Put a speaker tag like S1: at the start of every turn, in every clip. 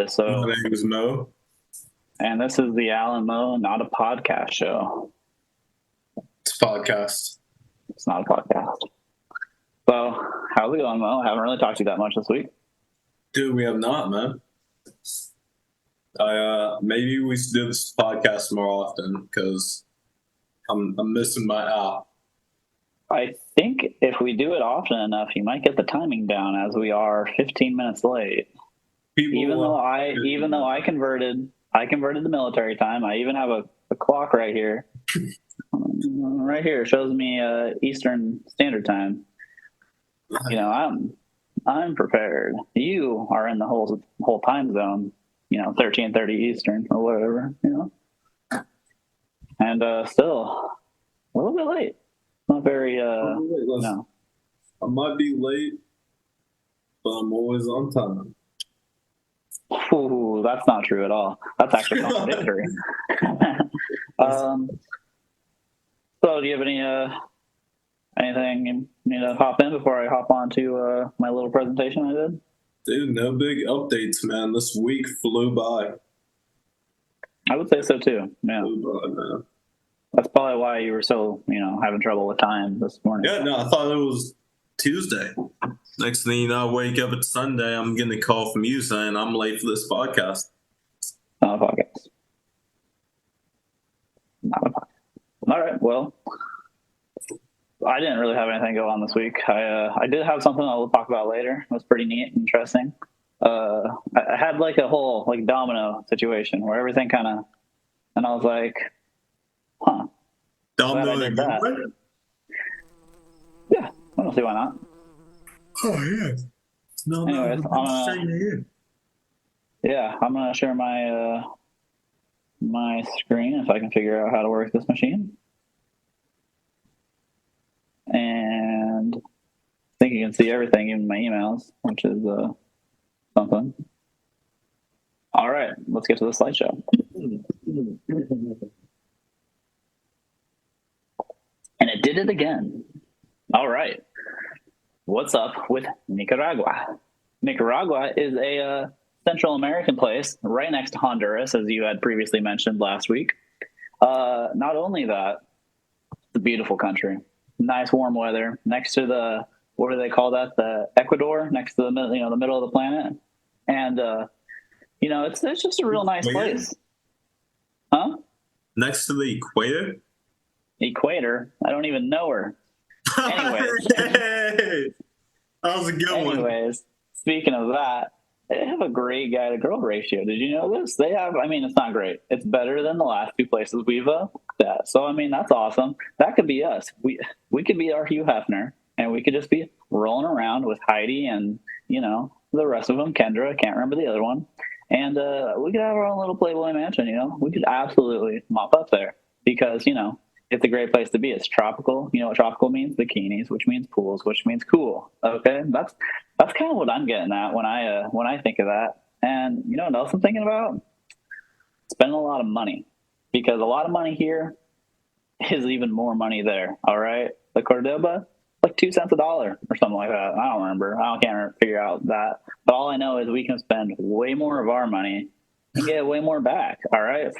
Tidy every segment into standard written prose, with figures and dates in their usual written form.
S1: So,
S2: My name is Mo.
S1: and this is the Alan Moe, not a podcast show.
S2: It's a podcast.
S1: It's not a podcast. So, how's it going, Mo? I haven't really talked to you that much this week.
S2: Dude, we have not, man. Maybe we should do this podcast more often because I'm missing my app.
S1: I think if we do it often enough, you might get the timing down, as we are 15 minutes late. Even though I converted the military time. I even have a clock right here. Right here it shows me Eastern Standard Time. You know, I'm prepared. You are in the whole time zone. 13:30 Eastern or whatever. And still a little bit late. Not very. No.
S2: I might be late, but I'm always on time.
S1: Ooh, that's not true at all. That's actually contradictory. So, do you have anything you need to hop in before I hop on to my little presentation I did?
S2: Dude, no big updates, man. This week flew by.
S1: I would say so too. Yeah.
S2: Flew by, man.
S1: That's probably why you were so, having trouble with time this morning.
S2: Yeah, no, I thought it was Tuesday. Next thing you know, I wake up, it's Sunday. I'm getting a call from you saying I'm late for this podcast.
S1: Not a podcast. All right. Well, I didn't really have anything go on this week. I did have something I'll talk about later. It was pretty neat and interesting. I had like a whole domino situation where everything kind of, and I was like, huh.
S2: Domino
S1: I did that. Yeah, I don't see why not.
S2: Oh, yeah. No,
S1: anyways, I'm gonna share my my screen if I can figure out how to work this machine. And I think you can see everything, even my emails, which is something. All right, let's get to the slideshow. And it did it again. All right. What's up with Nicaragua? Nicaragua is a Central American place right next to Honduras, as you had previously mentioned last week. Not only that, it's a beautiful country. Nice warm weather next to the, what do they call that? The Ecuador, next to the the middle of the planet. And it's just a real nice place. Huh?
S2: Next to the equator?
S1: Equator? I don't even know her. Anyways.
S2: Hey, that was a good one.
S1: Anyways, speaking of that, they have a great guy to girl ratio. Did you know this? They have, it's not great. It's better than the last two places we've looked at. So, that's awesome. That could be us. We could be our Hugh Hefner, and we could just be rolling around with Heidi and, the rest of them. Kendra, I can't remember the other one. And we could have our own little Playboy mansion, We could absolutely mop up there because, it's a great place to be. It's tropical. You know what tropical means? Bikinis, which means pools, which means cool. Okay, that's kind of what I'm getting at when I think of that. And what else I'm thinking about? Spending a lot of money, because a lot of money here is even more money there. All right, the Cordoba, like 2 cents a dollar or something like that. I don't remember. I can't figure out that. But all I know is we can spend way more of our money and get way more back. All right,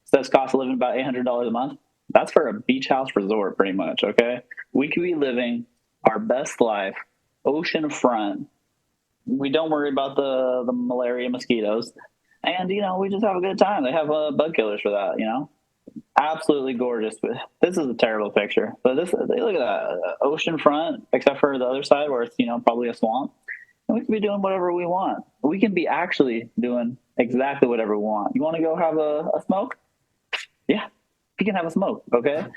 S1: says cost of living about $800 a month. That's for a beach house resort, pretty much, okay? We could be living our best life, ocean front. We don't worry about the malaria mosquitoes. And, we just have a good time. They have bug killers for that, Absolutely gorgeous. But this is a terrible picture. But look at that, ocean front, except for the other side where it's, probably a swamp. And we can be doing whatever we want. We can be actually doing exactly whatever we want. You want to go have a smoke? Yeah, you can have a smoke, okay?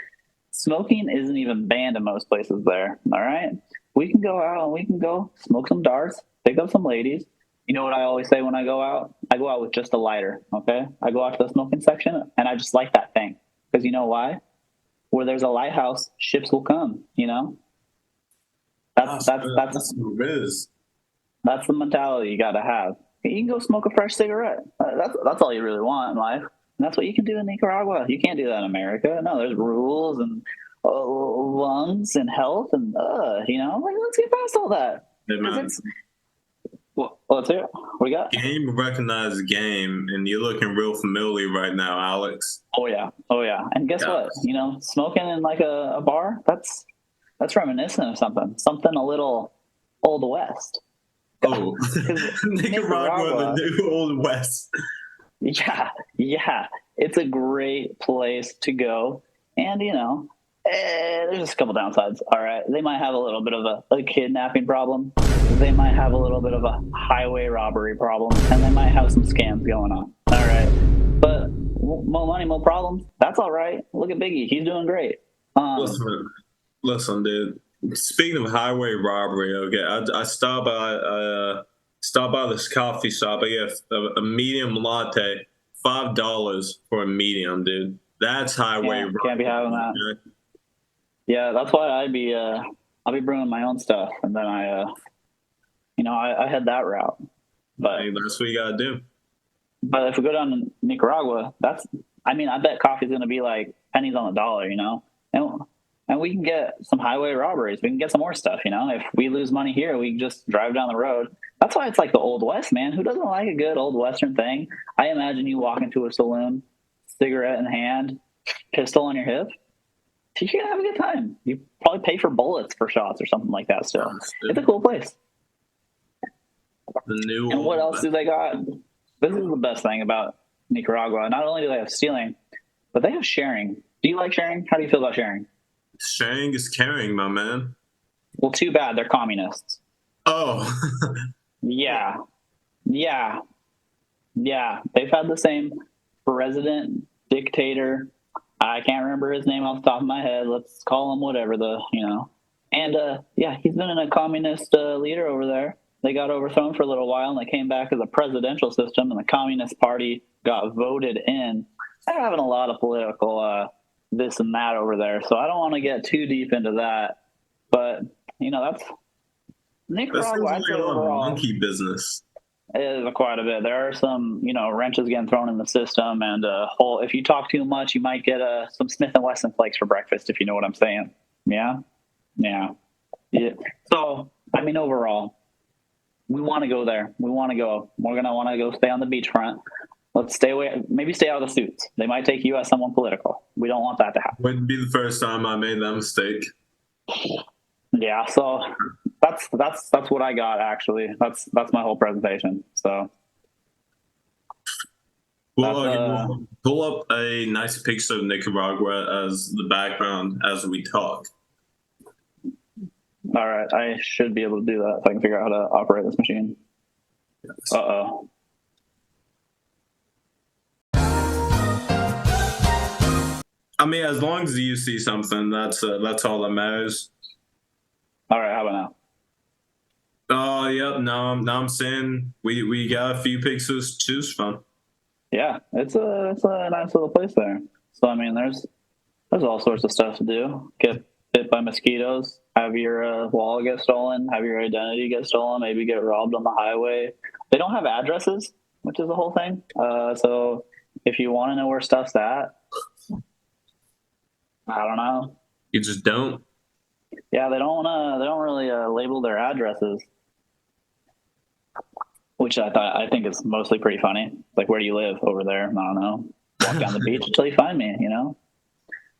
S1: Smoking isn't even banned in most places there, all right? We can go out and we can go smoke some darts, pick up some ladies. You know what I always say when I go out? I go out with just a lighter, okay? I go out to the smoking section, and I just light that thing. Because you know why? Where there's a lighthouse, ships will come, That's
S2: Riz.
S1: That's the mentality you got to have. You can go smoke a fresh cigarette. That's all you really want in life. And that's what you can do in Nicaragua. You can't do that in America. No, there's rules and lungs and health and let's get past all that.
S2: Hey, man.
S1: Well, let's hear it. What do you got?
S2: Game recognizes game, and you're looking real familiar right now, Alex.
S1: Oh yeah, oh yeah. And guess
S2: Yeah.
S1: what? Smoking in like a bar. That's reminiscent of something a little old west.
S2: Oh,
S1: 'Cause
S2: Nicaragua, the new Old West.
S1: Yeah, yeah. It's a great place to go. And, there's just a couple downsides. All right. They might have a little bit of a kidnapping problem. They might have a little bit of a highway robbery problem. And they might have some scams going on. All right. But more money, more problems. That's all right. Look at Biggie. He's doing great.
S2: Listen, dude. Speaking of highway robbery, okay, I stopped by this coffee shop. I get a medium latte, $5 for a medium, dude. That's highway robbery.
S1: Can't be having that. Okay? Yeah, that's why I'll be brewing my own stuff, and then I head that route. But
S2: hey, that's what you gotta do.
S1: But if we go down to Nicaragua, I bet coffee's gonna be like pennies on the dollar, and we can get some highway robberies. We can get some more stuff, If we lose money here, we can just drive down the road. That's why it's like the Old West, man. Who doesn't like a good old Western thing? I imagine you walk into a saloon, cigarette in hand, pistol on your hip. You're going to have a good time. You probably pay for bullets for shots or something like that still. It's a cool place. And what else do they got? This is the best thing about Nicaragua. Not only do they have stealing, but they have sharing. Do you like sharing? How do you feel about sharing?
S2: Sharing is caring, my man.
S1: Well, too bad. They're communists.
S2: Oh.
S1: Yeah. They've had the same president, dictator. I can't remember his name off the top of my head. Let's call him whatever And he's been a communist leader over there. They got overthrown for a little while, and they came back as a presidential system, and the Communist Party got voted in. They're having a lot of political this and that over there, so I don't want to get too deep into that. But that's Nicaragua.
S2: That seems like a lot of monkey business.
S1: It is quite a bit. There are some, wrenches getting thrown in the system, and if you talk too much, you might get some Smith and Wesson flakes for breakfast, if you know what I'm saying. Yeah. So, overall, we want to go there. We want to go. We're gonna want to go stay on the beachfront. Let's stay away. Maybe stay out of the suits. They might take you as someone political. We don't want that to happen.
S2: Wouldn't be the first time I made that mistake.
S1: Yeah. So. That's what I got, actually. That's my whole presentation. So
S2: well, pull up a nice picture of Nicaragua as the background as we talk.
S1: All right, I should be able to do that if I can figure out how to operate this machine. Yes. Uh-oh.
S2: As long as you see something, that's all that matters.
S1: All right, how about now?
S2: Oh, yep. Now I'm saying we got a few pictures to choose from.
S1: Yeah, it's a nice little place there. So there's all sorts of stuff to do. Get bit by mosquitoes, have your wallet get stolen, have your identity get stolen, maybe get robbed on the highway. They don't have addresses, which is the whole thing. So if you want to know where stuff's at, I don't know.
S2: You just don't.
S1: Yeah, they don't really label their addresses, which I think is mostly pretty funny. Like, where do you live over there? I don't know. Walk down the beach until you find me.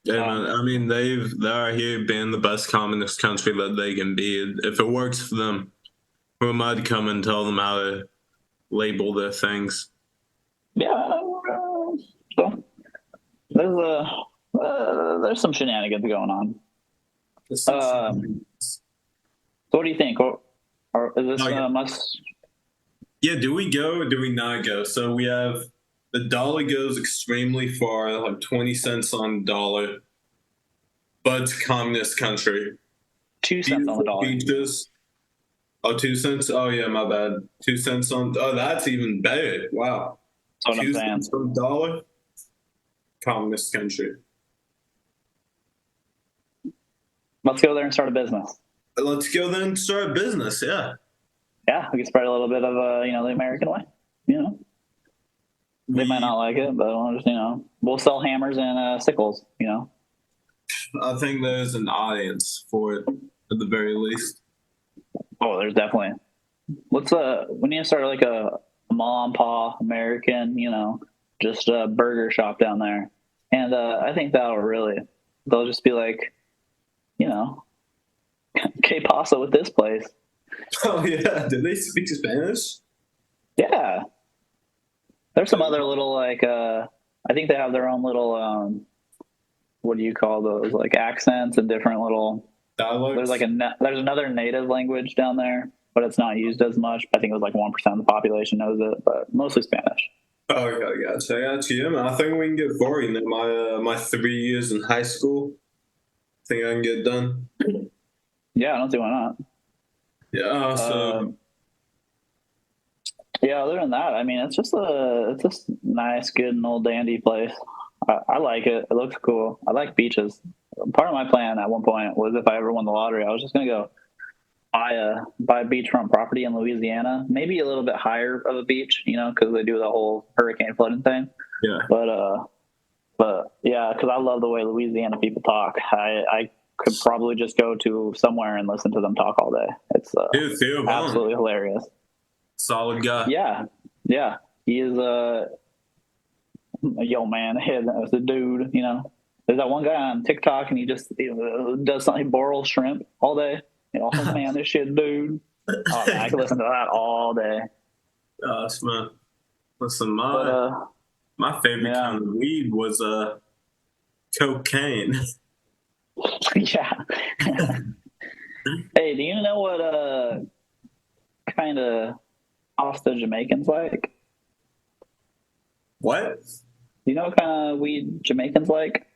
S2: Yeah, they're here being the best communist country that they can be. If it works for them, who am I to come and tell them how to label their things?
S1: Yeah, so there's some shenanigans going on. So what do you think? Or is this must?
S2: Yeah, do we go or do we not go? So we have the dollar goes extremely far, like 20 cents on the dollar, but it's a communist country.
S1: 2 cents on the dollar.
S2: Beaches. Oh, 2 cents? Oh, yeah, my bad. 2 cents on... Oh, that's even better. Wow.
S1: That's what
S2: 2
S1: I'm saying.
S2: cents on the dollar? Communist country.
S1: Let's go there and start a business.
S2: Let's go there and start a business, yeah.
S1: Yeah, we can spread a little bit of, the American way. They might not like it, but we'll just, we'll sell hammers and sickles,
S2: I think there's an audience for it, at the very least.
S1: Oh, there's definitely. We need to start like a mom and pop American, just a burger shop down there. And I think they'll just be like, you know, que pasa with this place.
S2: Oh yeah, did they speak Spanish?
S1: Yeah. There's some other little like I think they have their own little what do you call those, like accents and different little there's
S2: Dialects?
S1: like there's another native language down there, but it's not used as much. I think it was like 1% of the population knows it, but mostly Spanish.
S2: Oh, okay, I got you. Yeah, man, I think we can get 40 in my 3 years in high school. I think I can get done.
S1: Yeah, I don't see why not.
S2: Yeah,
S1: Uh,
S2: so
S1: yeah, other than that, I mean, it's just nice, good and old dandy place. I like it. It looks cool. I like beaches. Part of my plan at one point was if I ever won the lottery, I was just gonna go buy a beachfront property in Louisiana, maybe a little bit higher of a beach, because they do the whole hurricane flooding thing.
S2: yeah.
S1: But yeah, because I love the way Louisiana people talk. I could probably just go to somewhere and listen to them talk all day. It's
S2: Dude, Theo Vaughn,
S1: absolutely hilarious.
S2: solid guy.
S1: Yeah, yeah, he is a yo man. It's a dude. There's that one guy on TikTok, and he does something. He boils shrimp all day. Oh man, this shit, dude. Oh man, I could listen to that all day.
S2: That's my listen.
S1: But
S2: My favorite
S1: yeah,
S2: kind of weed was cocaine.
S1: yeah. Hey, do you know what kind of pasta Jamaicans like?
S2: What?
S1: Do you know what kind of weed Jamaicans like?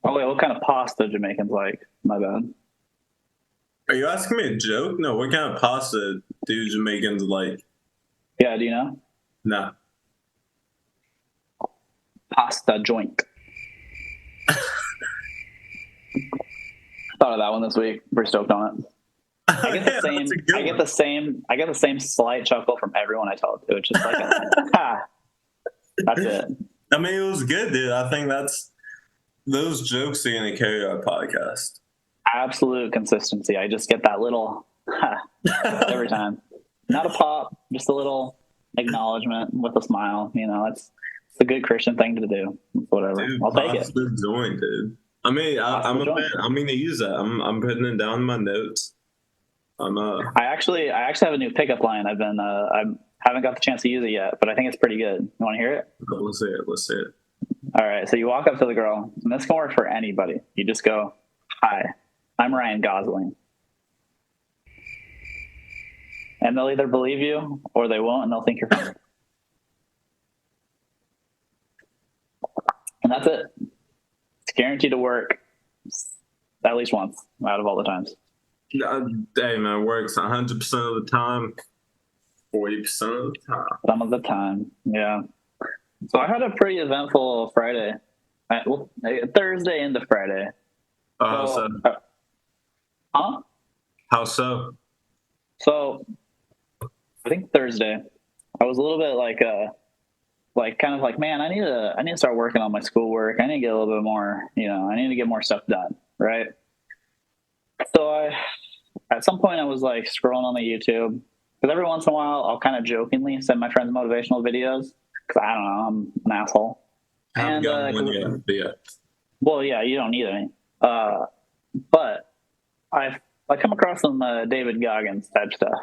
S1: Oh wait, what kind of pasta Jamaicans like? My bad.
S2: Are you asking me a joke? No. What kind of pasta do Jamaicans like?
S1: Yeah, do you know?
S2: Nah.
S1: Pasta joint. Thought of that one this week. Pretty stoked on it. I get the
S2: Yeah,
S1: same.
S2: that's a good
S1: I get
S2: one.
S1: the same. I get the same slight chuckle from everyone I tell it to. It's just like, ha, that's it.
S2: I mean, it was good, dude. I think those jokes are gonna carry our podcast.
S1: Absolute consistency. I just get that little ha every time. Not a pop, just a little acknowledgement with a smile. It's a good Christian thing to do. Whatever.
S2: Dude,
S1: I'll take it.
S2: pasta joint, dude. I mean, I'm
S1: Pasta
S2: a fan.
S1: joint.
S2: I'm gonna use that. I'm putting it down in my notes. I'm
S1: I actually have a new pickup line. I haven't got the chance to use it yet, but I think it's pretty good. You want to hear it?
S2: let's see it. Let's see it.
S1: All right. So you walk up to the girl, and this can work for anybody. You just go, "Hi, I'm Ryan Gosling," and they'll either believe you or they won't, and they'll think you're funny. And that's it. It's guaranteed to work at least once out of all the times.
S2: Hey man, it works 100% of the time, 40% of the time.
S1: Some of the time, yeah. So I had a pretty eventful Friday. Thursday into Friday.
S2: So,
S1: Huh?
S2: how so?
S1: So I think Thursday, I was a little bit like kind of like, man, I need to start working on my schoolwork. I need to get a little bit more, I need to get more stuff done, right? So at some point I was like scrolling on the YouTube, because every once in a while I'll kind of jokingly send my friends motivational videos, because I don't know, I'm an asshole.
S2: I haven't
S1: And
S2: gotten one yet. But yeah.
S1: well, yeah, you don't need any. But I come across some David Goggins type stuff,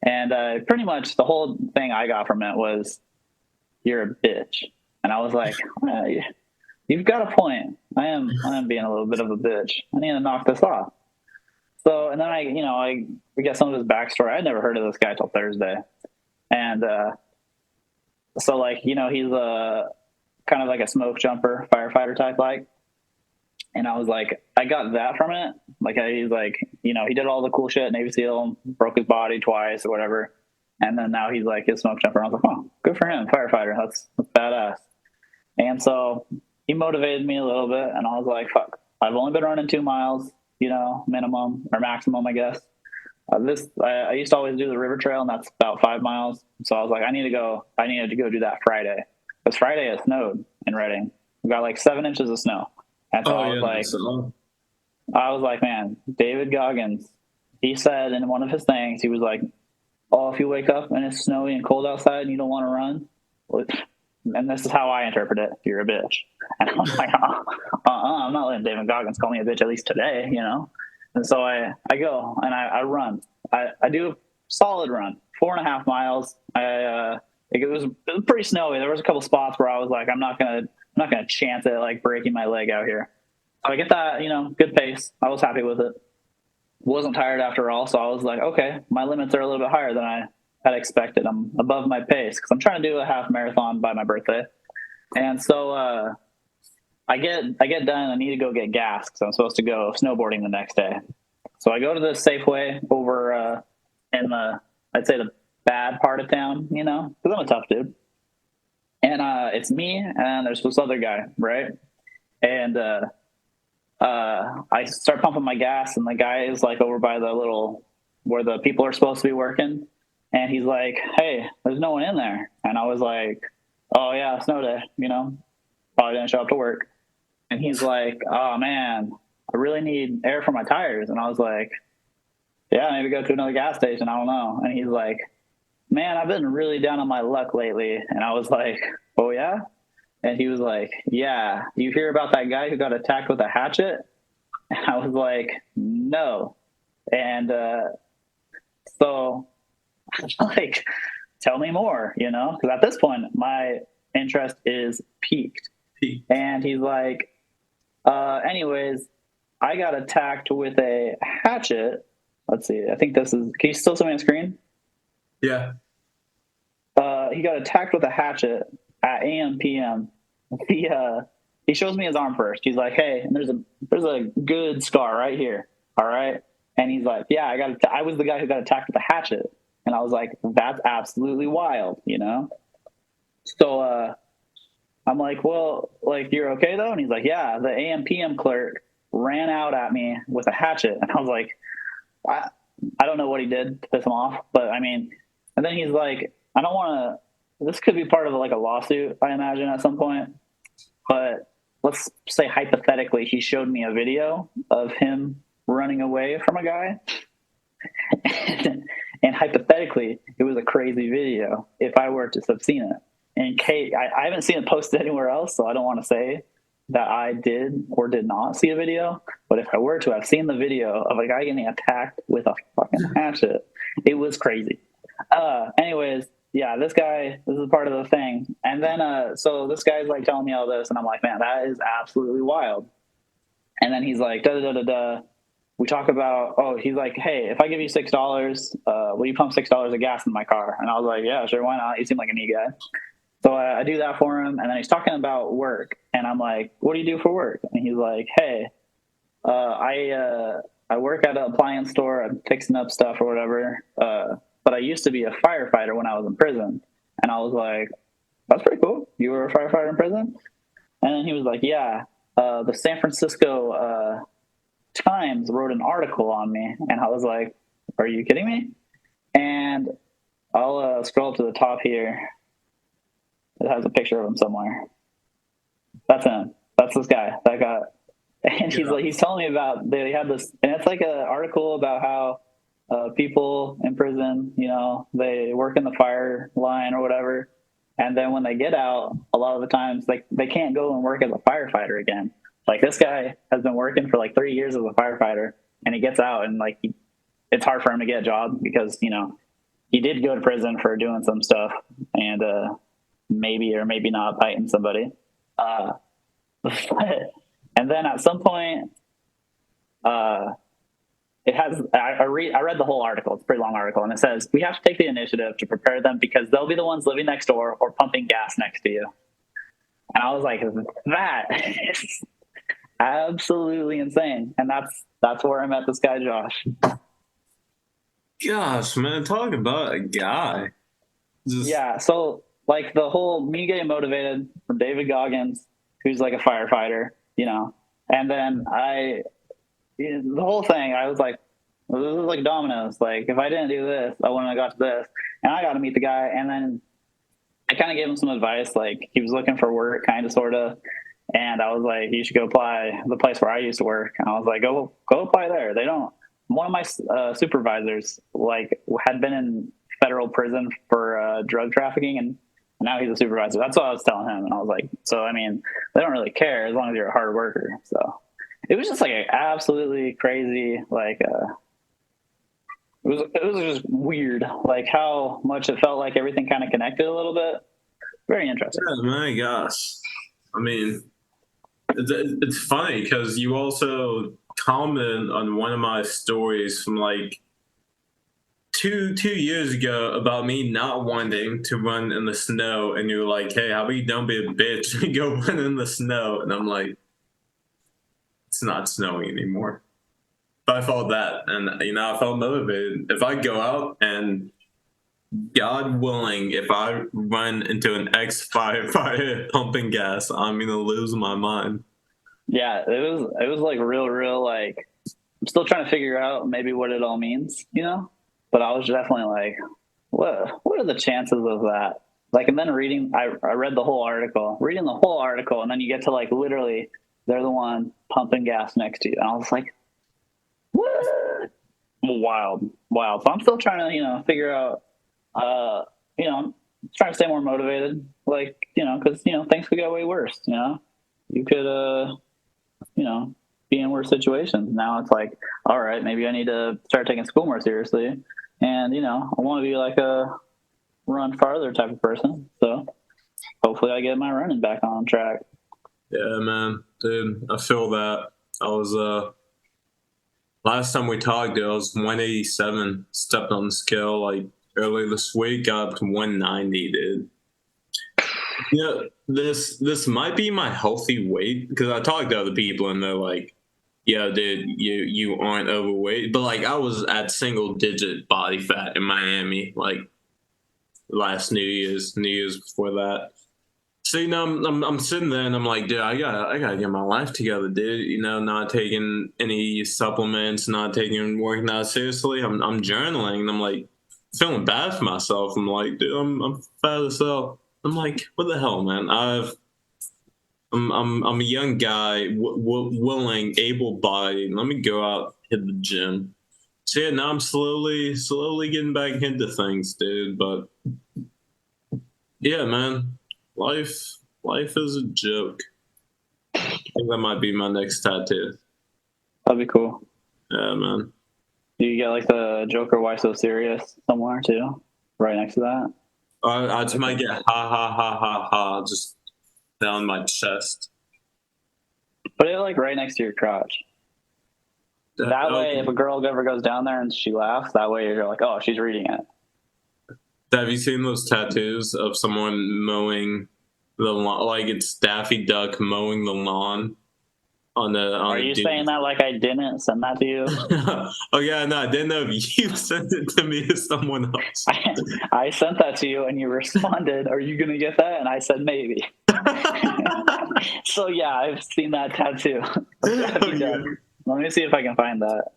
S1: and pretty much the whole thing I got from it was, "You're a bitch," and I was like, well, "You've got a point. I am being a little bit of a bitch. I need to knock this off." So, and then we get some of his backstory. I'd never heard of this guy till Thursday, and so like he's a kind of like a smoke jumper firefighter type like. And I was like, I got that from it. Like, he's like, he did all the cool shit, Navy SEAL, broke his body twice or whatever. And then now he's like his smoke jumper. I was like, oh, good for him, firefighter. That's badass. And so he motivated me a little bit. And I was like, fuck, I've only been running 2 miles, minimum or maximum, I guess. I used to always do the river trail, and that's about 5 miles. So I was like, I needed to go do that Friday. Because Friday it snowed in Reading. We got like 7 inches of snow. And so I was like, man, David Goggins, he said in one of his things, he was like, "Oh, if you wake up and it's snowy and cold outside and you don't want to run," and this is how I interpret it, "you're a bitch." And I'm like, I'm not letting David Goggins call me a bitch at least today, you know. And so I go and I run. I do a solid run, 4.5 miles. It was pretty snowy. There was a couple spots where I was like, I'm not gonna chance it like breaking my leg out here. So I get that, you know, good pace. I was happy with it. Wasn't tired after all, so I was like, okay, my limits are a little bit higher than I had expected. I'm above my pace because I'm trying to do a half marathon by my birthday. And so I get done. I need to go get gas because I'm supposed to go snowboarding the next day. So I go to the Safeway over in I'd say the bad part of town, you know, because I'm a tough dude. And it's me and there's this other guy, right? And I start pumping my gas, and the guy is like over by the little where the people are supposed to be working, and he's like, "Hey, there's no one in there." And I was like, "Oh yeah, snow day, you know, probably didn't show up to work." And he's like, "Oh man, I really need air for my tires." And I was like, "Yeah, maybe go to another gas station. I don't know." And he's like, "Man, I've been really down on my luck lately." And I was like, "Oh yeah?" And he was like, "Yeah, you hear about that guy who got attacked with a hatchet?" And I was like, "No." And so like, tell me more, you know? Because at this point, my interest is peaked. And he's like, anyways, I got attacked with a hatchet. Let's see. I think this is, can you still see me on screen?
S2: Yeah.
S1: He got attacked with a hatchet at AM PM. He shows me his arm first. He's like, "Hey, there's a good scar right here. All right." And he's like, "Yeah, I was the guy who got attacked with a hatchet." And I was like, "That's absolutely wild, you know?" So I'm like, "Well, like, you're okay though?" And he's like, "Yeah, the AM PM clerk ran out at me with a hatchet." And I was like, I don't know what he did to piss him off, but I mean, and then he's like, "I don't want to, this could be part of like a lawsuit, I imagine, at some point. But let's say hypothetically, he showed me a video of him running away from a guy." And hypothetically, it was a crazy video if I were to have seen it. And Kate, I haven't seen it posted anywhere else, so I don't want to say that I did or did not see a video. But if I were to have seen the video of a guy getting attacked with a fucking hatchet, it was crazy. Anyways, yeah, this is part of the thing. And then, so this guy's like telling me all this, and I'm like, "Man, that is absolutely wild." And then he's like, "Da da da da da." We talk about, he's like, "Hey, if I give you $6, will you pump $6 of gas in my car?" And I was like, "Yeah, sure, why not? You seem like a neat guy." So I do that for him, and then he's talking about work, and I'm like, "What do you do for work?" And he's like, "Hey, I work at an appliance store. I'm fixing up stuff or whatever. But I used to be a firefighter when I was in prison." And I was like, "That's pretty cool. You were a firefighter in prison?" And then he was like, "Yeah, the San Francisco Times wrote an article on me." And I was like, "Are you kidding me?" And I'll scroll up to the top here. It has a picture of him somewhere. That's him. That's this guy that got. And he's telling me about, they had this, and it's like an article about how people in prison, you know, they work in the fire line or whatever, and then when they get out, a lot of the times they can't go and work as a firefighter again. Like, this guy has been working for like 3 years as a firefighter, and he gets out, and like it's hard for him to get a job because, you know, he did go to prison for doing some stuff, and maybe or maybe not biting somebody. And then at some point, it has, I read the whole article. It's a pretty long article. And it says, "We have to take the initiative to prepare them because they'll be the ones living next door or pumping gas next to you." And I was like, that is absolutely insane. And that's where I met this guy, Josh.
S2: Gosh, man, talk about a guy.
S1: Yeah. So like the whole me getting motivated from David Goggins, who's like a firefighter, you know, and then the whole thing, I was like, this is like dominoes. Like, if I didn't do this, I wouldn't have got to this. And I got to meet the guy. And then I kind of gave him some advice. Like, he was looking for work, kind of, sort of. And I was like, "You should go apply the place where I used to work." And I was like, go apply there. They don't one of my supervisors like had been in federal prison for drug trafficking, and now he's a supervisor. That's what I was telling him, and I was like, so I mean, they don't really care as long as you're a hard worker. So it was just like absolutely crazy. Like it was just weird, like how much it felt like everything kind of connected a little bit. Very interesting.
S2: Yeah, my gosh. I mean, it's funny because you also commented on one of my stories from like two years ago about me not wanting to run in the snow, and you were like, "Hey, how about you don't be a bitch and go run in the snow?" And I'm like, "It's not snowing anymore." But I felt that, and I felt motivated. If I go out and God willing, if I run into an ex-firefighter pumping gas, I'm gonna lose my mind.
S1: Yeah, it was like real like I'm still trying to figure out maybe what it all means, But I was definitely like, what are the chances of that? Like, and then I read the whole article, reading the whole article, and then you get to like literally they're the one pumping gas next to you, and I was like, what? Wild. So I'm still trying to figure out, I'm trying to stay more motivated, like because things could go way worse. You could be in worse situations. Now it's like, all right, maybe I need to start taking school more seriously. And, I want to be like a run farther type of person. So hopefully I get my running back on track.
S2: Yeah, man. Dude, I feel that. I was, last time we talked, I was 187, stepped on the scale like early this week, got up to 190, dude. Yeah, this might be my healthy weight because I talked to other people and they're like, "Yeah, dude, you aren't overweight." But like, I was at single digit body fat in Miami, like last New Year's before that. So I'm sitting there and I'm like, dude, I gotta get my life together, dude. Not taking any supplements, not taking working out seriously. I'm journaling and I'm like feeling bad for myself. I'm like, dude, I'm fat as hell. I'm like, what the hell, man? I'm a young guy, willing, able-bodied. Let me go out, hit the gym. So yeah, now I'm slowly getting back into things, dude. But yeah, man, life is a joke. I think that might be my next tattoo.
S1: That'd be cool.
S2: Yeah, man.
S1: Do you get like the Joker "Why So Serious" somewhere too, right next to that?
S2: I just might get ha ha ha ha ha just down my chest.
S1: Put it like right next to your crotch. That way, if a girl ever goes down there and she laughs, that way you're like, oh, she's reading it.
S2: Have you seen those tattoos of someone mowing the lawn? Like it's Daffy Duck mowing the lawn on the.
S1: Are you saying that like I didn't send that to you?
S2: Oh yeah, no, I didn't know if you sent it to me or someone else.
S1: I sent that to you and you responded, "Are you gonna get that?" And I said maybe. So yeah, I've seen that tattoo. Let me see if I can find that.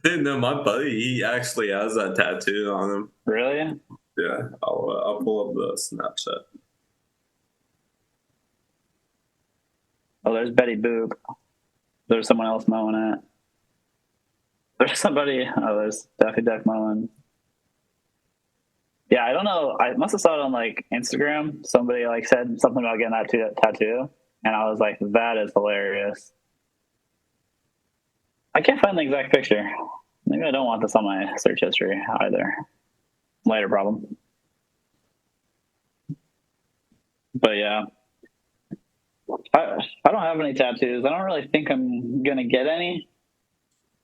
S2: Didn't know my buddy. He actually has that tattoo on him.
S1: Really?
S2: Yeah, I'll pull up the Snapchat.
S1: Oh, there's Betty Boop. There's someone else mowing it. There's somebody. Oh, there's Daffy Duck mowing. Yeah, I don't know. I must have saw it on like Instagram. Somebody like said something about getting that tattoo, and I was like, that is hilarious. I can't find the exact picture. Maybe I don't want this on my search history either. Later problem. But yeah, I don't have any tattoos. I don't really think I'm gonna get any.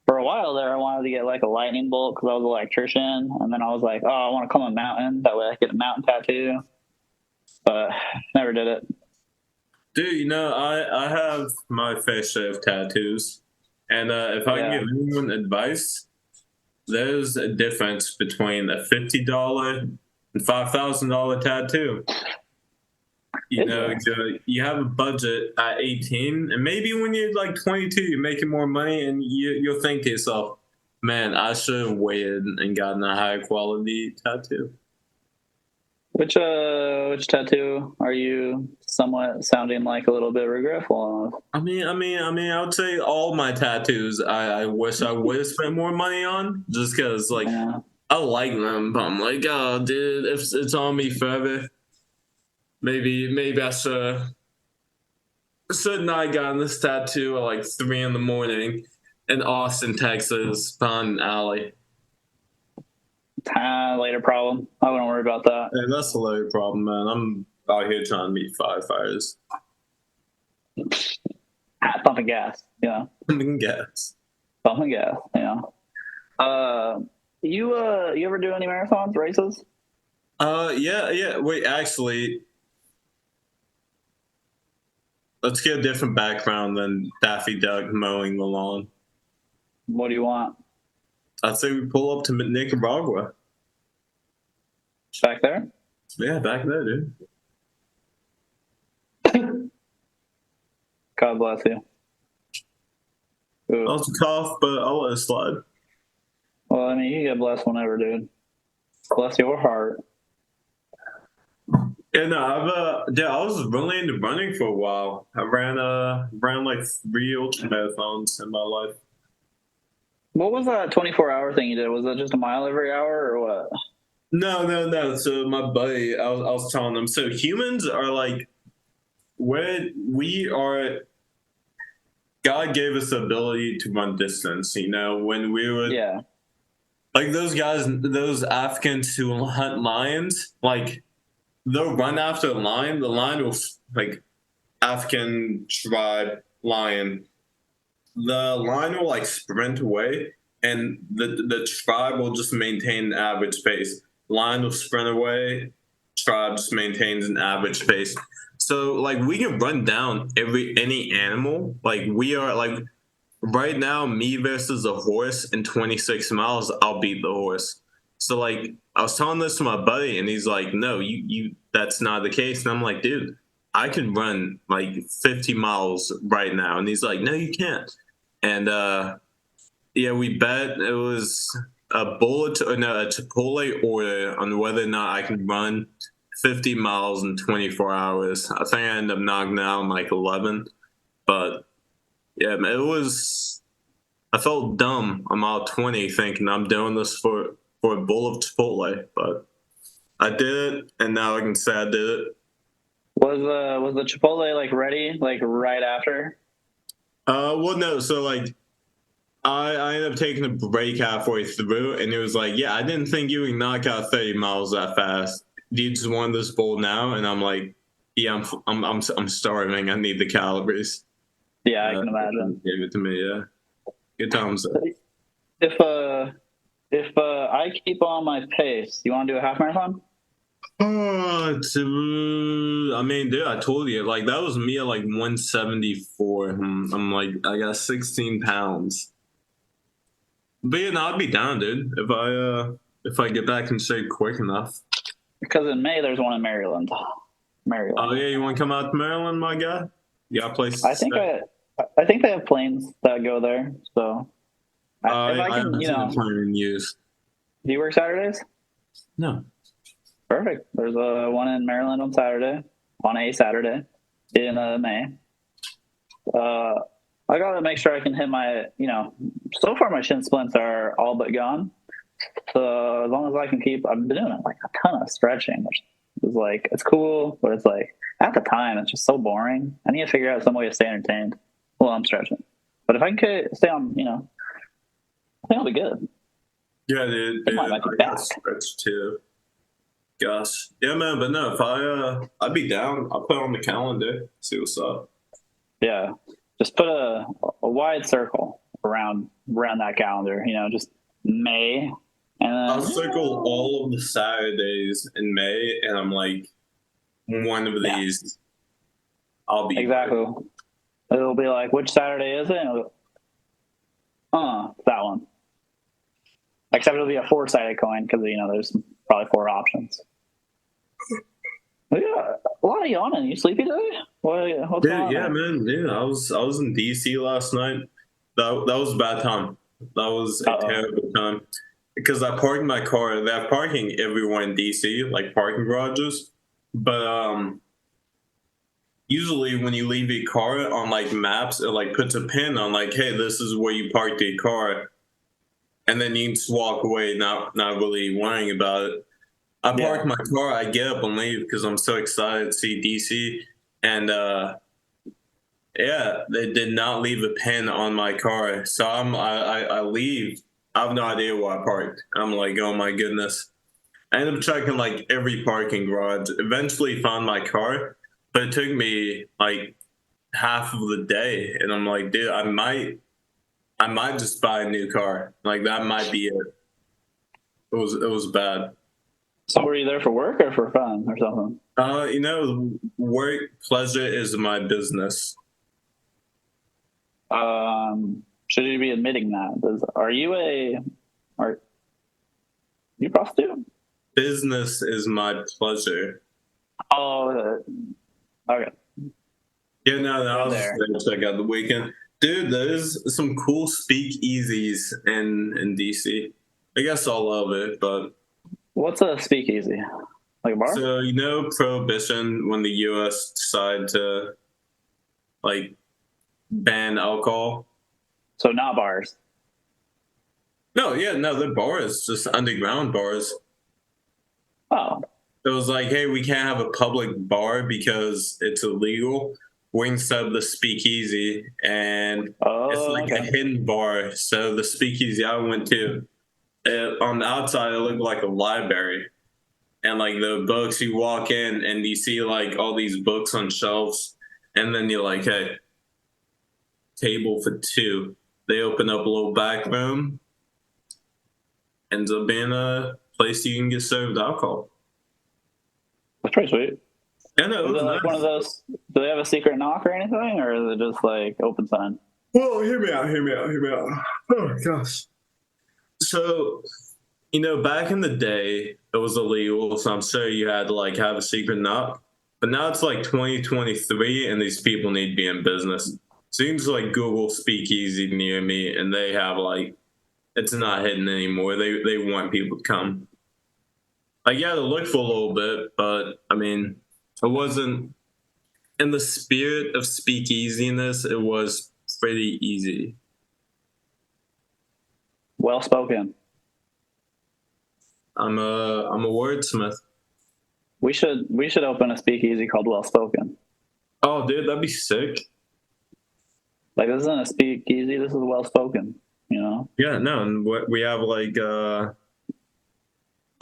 S1: For a while there, I wanted to get like a lightning bolt because I was an electrician, and then I was like, oh, I want to climb a mountain. That way, I get a mountain tattoo. But never did it.
S2: Dude, I have my fair share of tattoos, and if I can give anyone advice, there's a difference between a $50 and $5,000 tattoo. You have a budget at 18, and maybe when you're like 22, you're making more money, and you'll think to yourself, "Man, I should have waited and gotten a higher quality tattoo."
S1: Which tattoo are you somewhat sounding like a little bit regretful of?
S2: I would say all my tattoos. I wish I would have spent more money on, just because like
S1: Yeah.
S2: I like them, but I'm like, oh, dude, if it's on me forever, maybe I should not have gotten this tattoo at like 3 in the morning in Austin, Texas, behind an alley.
S1: Later problem. I wouldn't worry about that.
S2: And that's the later problem, man. I'm out here trying to meet firefighters.
S1: Pumping gas. Yeah.
S2: Pumping gas.
S1: Pumping gas. Yeah. You ever do any marathons races?
S2: Yeah. Wait, actually, let's get a different background than Daffy Duck mowing the lawn.
S1: What do you want?
S2: I'd say we pull up to Nicaragua.
S1: Back there?
S2: Yeah, back there, dude.
S1: God bless you. Ooh.
S2: That was a cough, but I'll let it slide.
S1: Well, I mean, you get blessed whenever, dude. Bless your heart.
S2: Yeah, no, I was really into running for a while. I ran like 3 ultra marathons in my life.
S1: What was that 24-hour thing you did? Was it just a mile every hour or what?
S2: No. So my buddy, I was telling him. So humans are like, where we are. God gave us the ability to run distance. You know, when we were like those guys, those Africans who hunt lions, like they'll run after a lion. The lion will like African tribe lion. The lion will like sprint away, and the tribe will just maintain an average pace. Lion will sprint away, tribe just maintains an average pace. So like we can run down any animal. Like we are like right now, me versus a horse in 26 miles, I'll beat the horse. So like I was telling this to my buddy, and he's like, "No, you that's not the case." And I'm like, "Dude, I can run like 50 miles right now." And he's like, "No, you can't." And yeah, we bet it was a Chipotle order on whether or not I can run 50 miles in 24 hours. I think I ended up knocking out in like 11. But yeah, it was. I felt dumb. I'm out 20 thinking I'm doing this for a bowl of Chipotle, but I did it, and now I can say I did it.
S1: Was the Chipotle like ready like right after?
S2: Well, no. So like, I ended up taking a break halfway through, and it was like, yeah, I didn't think you would knock out 30 miles that fast. Do you just want this bowl now? And I'm like, yeah, I'm starving. I need the calories.
S1: Yeah, I can imagine.
S2: Gave it to me. Yeah, good times.
S1: If I keep on my pace, you want to do a half marathon?
S2: I mean, dude, I told you, like that was me at like 174. I'm like, I got 16 pounds. But yeah, no, I'd be down, dude, if I get back in shape quick enough.
S1: Because in May there's one in Maryland.
S2: Oh yeah, you want to come out to Maryland, my guy? You got a place?
S1: I think they have planes that go there. So if I can,
S2: plane use.
S1: Do you work Saturdays?
S2: No.
S1: Perfect. There's one in Maryland on a Saturday in May. I gotta make sure I can hit my, so far my shin splints are all but gone. So as long as I can I've been doing like a ton of stretching, which is like, it's cool, but it's like, at the time, it's just so boring. I need to figure out some way to stay entertained while I'm stretching. But if I can stay on, I think I'll be good.
S2: Yeah, dude. I got stretch too. Gosh. Yeah, man, but no, if I'd be down. I'll put it on the calendar, see what's up.
S1: Yeah. Just put a wide circle around that calendar, just May. And then,
S2: I'll circle all of the Saturdays in May, and I'm like, one of these, I'll be
S1: exactly. There. It'll be like, which Saturday is it? That one. Except it'll be a 4-sided coin because there's probably 4 options. Yeah, a lot of yawning. You sleepy today? What's going on?
S2: Yeah, man. Yeah, I was in DC last night. That was a bad time. That was a terrible time. because I parked my car. They have parking everywhere in DC, like parking garages. But usually when you leave your car on like maps, it like puts a pin on like, hey, this is where you parked your car, and then you can just walk away, not really worrying about it. I
S1: Yeah.
S2: park my car, I get up and leave because I'm so excited to see DC, and yeah, they did not leave a pin on my car, so I leave. I have no idea where I parked. I'm like, oh my goodness. I ended up checking like every parking garage. Eventually found my car, but it took me like half of the day, and I'm like, dude, I might just buy a new car. Like that might be it. It was bad.
S1: So were you there for work or for fun or something?
S2: Work pleasure is my business.
S1: Should you be admitting that? Are you a prostitute?
S2: Business is my pleasure.
S1: Oh, okay.
S2: Yeah, no, I was
S1: There.
S2: there to check out the weekend. Dude, there's some cool speakeasies in DC. I guess all of it, but
S1: What's a speakeasy? Like a bar?
S2: so Prohibition when the US decided to like ban alcohol.
S1: So not bars.
S2: No, yeah, no, they're bars, just underground bars.
S1: Oh,
S2: It was like, hey, we can't have a public bar because it's illegal. We're gonna set up the speakeasy, and it's
S1: oh,
S2: like a
S1: okay.
S2: hidden bar. So the speakeasy I went to, on the outside, it looked like a library, and like the books, you walk in and you see like all these books on shelves, and then you're like, hey, table for two. They open up a little back room, ends up being a place you can get served alcohol.
S1: That's pretty sweet.
S2: And it
S1: Is
S2: was
S1: it like one of
S2: nice.
S1: those? Do they have a secret knock or anything, or is it just like open sign?
S2: Well, hear me out, hear me out, hear me out. Oh gosh. So, back in the day, it was illegal, so I'm sure you had to like have a secret knock. But now it's like 2023, and these people need to be in business. Seems like Google Speakeasy near me, and they have like it's not hidden anymore. They want people to come. Like, yeah, to look for a little bit, but I mean, it wasn't in the spirit of speakeasiness. It was pretty easy.
S1: Well spoken.
S2: I'm a wordsmith.
S1: We should open a speakeasy called Well Spoken.
S2: Oh, dude, that'd be sick.
S1: Like this isn't a speakeasy. This is Well Spoken. You know.
S2: Yeah, no, and we have like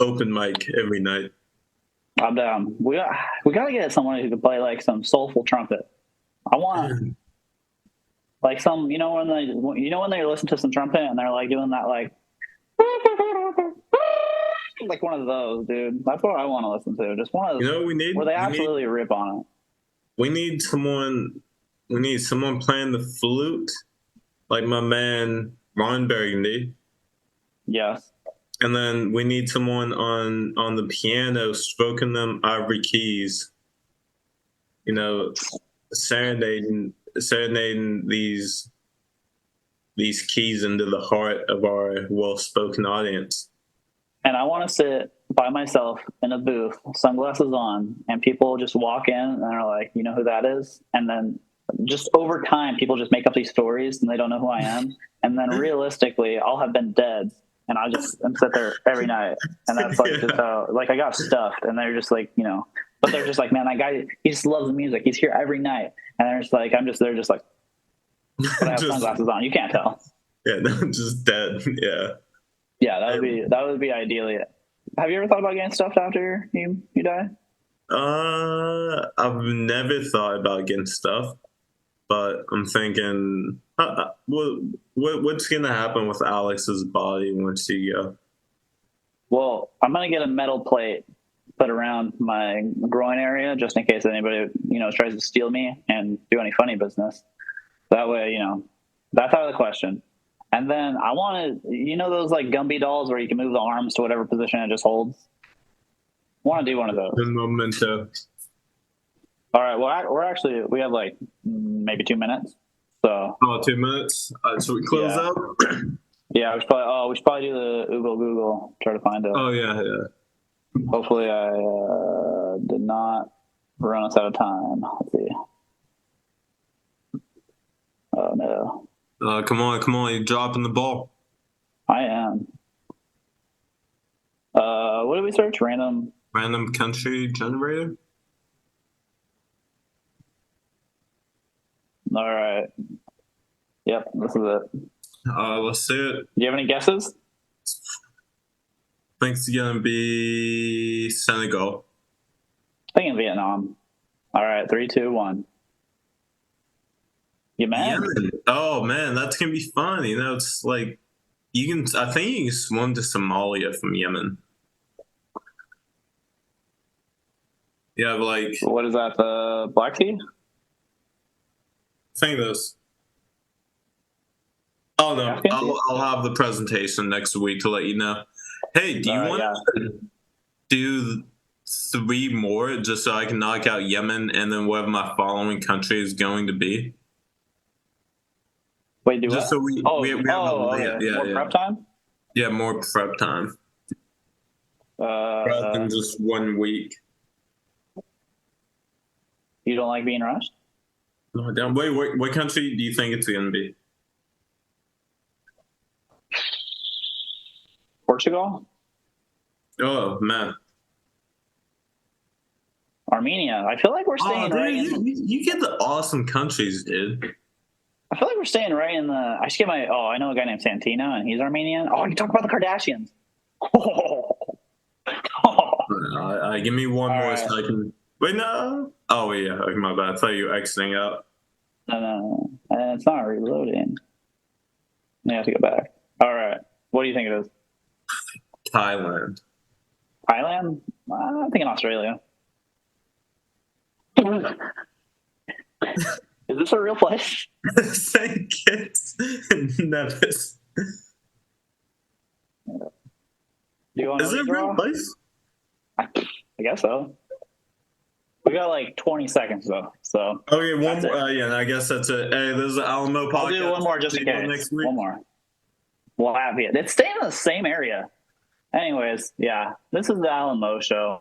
S2: open mic every night.
S1: I'm down. We gotta get someone who can play like some soulful trumpet. I want like some when they listen to some trumpet and they're like doing that like one of those, dude. That's what I want to listen to. Just one of those
S2: We need
S1: where they
S2: we need
S1: absolutely rip on it.
S2: we need someone we need someone playing the flute, like my man Ron Burgundy.
S1: Yes.
S2: And then we need someone on the piano stroking them ivory keys, serenading these keys into the heart of our well-spoken audience.
S1: And I want to sit by myself in a booth, sunglasses on, and people just walk in and are like, you know who that is? And then just over time, people just make up these stories and they don't know who I am. And then realistically, I'll have been dead. And I just sit there every night. And that's like just how, like, I got stuffed. And they're just like, but they're just like, man, that guy, he just loves the music. He's here every night. And they're just like, they're just like, but I have sunglasses on. You can't tell.
S2: Yeah, no, just dead. Yeah.
S1: Yeah, that would be ideally it. Have you ever thought about getting stuffed after you die?
S2: I've never thought about getting stuffed, but I'm thinking, what's gonna happen with Alex's body once you go?
S1: Well, I'm gonna get a metal plate put around my groin area just in case anybody tries to steal me and do any funny business. That way, that's out of the question. And then I want to, those like Gumby dolls where you can move the arms to whatever position it just holds. I want to do one of those.
S2: The memento.
S1: All right. Well, we have like maybe 2 minutes. So.
S2: Oh, 2 minutes. So we close out.
S1: Yeah, we should probably do the Google. Try to find it.
S2: Oh yeah, yeah.
S1: Hopefully, I did not run us out of time. Let's see. Oh no.
S2: Come on, you're dropping the ball.
S1: I am. What did we search? Random
S2: country generator.
S1: All right. Yep, this is it.
S2: Let's see it.
S1: Do you have any guesses?
S2: I think it's gonna be Senegal.
S1: I think in Vietnam. All right, 3, 2, 1. Yemen.
S2: Oh man, that's gonna be fun. You know, it's like you can. I think you can swim to Somalia from Yemen. Yeah, like
S1: What is that? The Black Sea?
S2: think this. Oh no, I'll have the presentation next week to let you know. Hey, do you want to do 3 more just so I can knock out Yemen and then whatever my following country is going to be?
S1: Wait, do
S2: just
S1: what?
S2: So we have
S1: more prep time?
S2: Yeah, more prep time. Rather than just 1 week.
S1: You don't like being rushed?
S2: No, damn. Wait, what country do you think it's going to be?
S1: Portugal?
S2: Oh man,
S1: Armenia. I feel like we're staying right.
S2: You get the awesome countries, dude.
S1: I feel like we're staying right in the. I should get my. Oh, I know a guy named Santino, and he's Armenian. Oh, you talk about the Kardashians.
S2: Give me one more
S1: right.
S2: so I can. Wait, no. Oh yeah, my bad. I thought you were exiting out.
S1: No, it's not reloading. You have to go back. All right. What do you think it is?
S2: Thailand.
S1: Thailand? I'm thinking Australia. Is this a real place?
S2: St. Kitts and Nevis. Is it a real place?
S1: I guess so. We got like 20 seconds though, so.
S2: Okay, one more. Yeah, I guess that's it. Hey, this is the Alamo podcast.
S1: I'll do one more just in case.
S2: Next week.
S1: One more. We'll have it. It's staying in the same area. Anyways, yeah, this is the Alamo show.